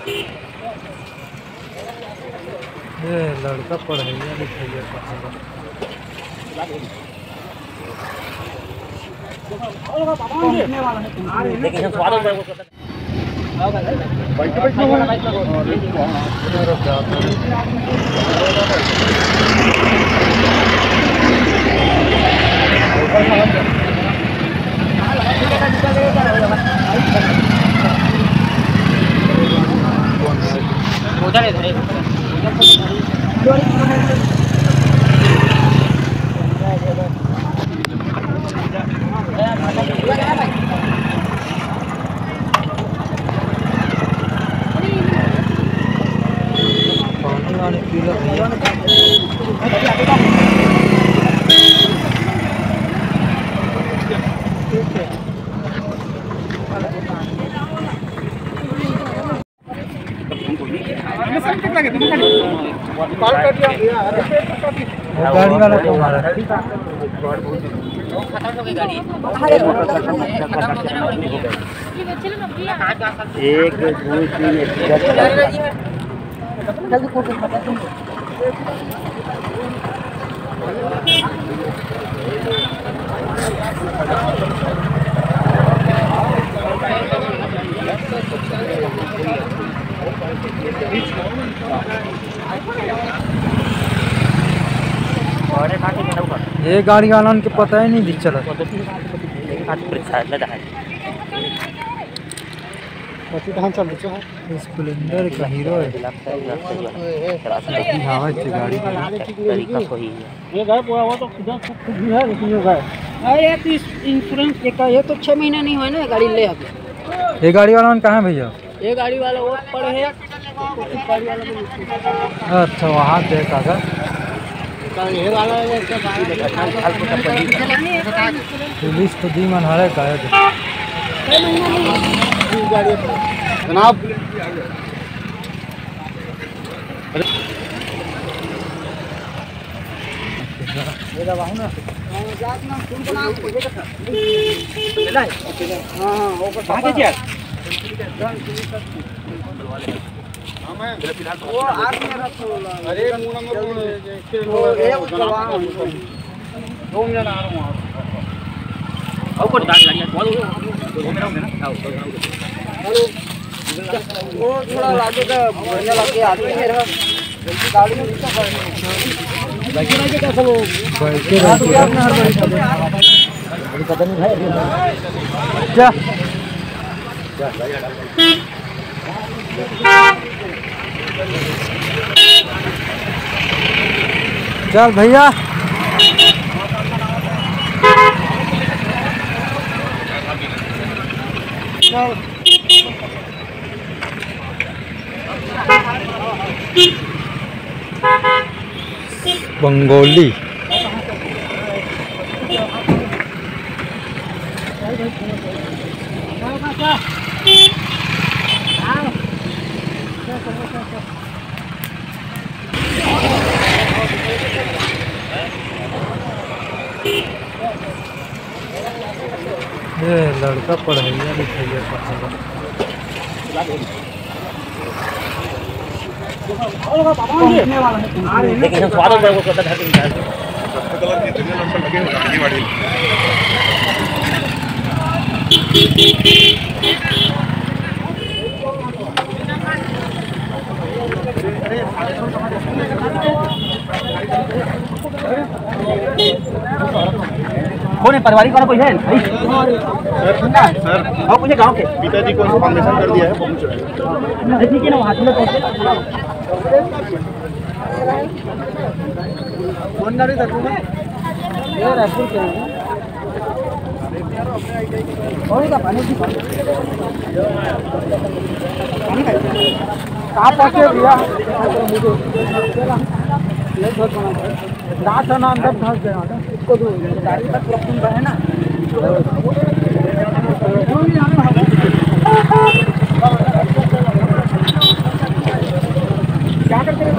ये लड़का पढ़ैया लिखैया गाड़ी वाला को मारा एक ये गाड़ी वाला उनके पता ही नहीं दिख चला। स्प्लेंडर का हीरो है। गाड़ी इंश्योरेंस ये तो 6 महीना नहीं हुआ ना गाड़ी ले आके। ये गाड़ी वाला कहाँ है भैया? ये गाड़ी वाला वो पड़े है। अच्छा वहाँ पे कागज पुलिस तो दी मन हरे का जनाब। वो आग में रखो। अरे मुंह में वो दो मिनट आ रहा हूं। और कोई गाड़ी लगी है वो मेरा होगा ना। वो थोड़ा लागे का भरने लगे आदमी मेरा गाड़ी में क्या बाकी लगे का सब बैठे रहते हैं अपने हर बड़ी कदम है जा चल भैया बंगोली ये लड़का पढ़ैया लिखैया कौन है परिवारिक वाला कोई है? सर और मुझे गांव के पिताजी को फाउंडेशन कर दिया है पहुंच रहे हैं। देखिए ना हाथ में ये रायपुर के और का पानी की पानी कहां पहुंचे भैया? रात ना अंदर धंस गया इसको गाड़ी तक रखूं है ना। क्या करते हैं?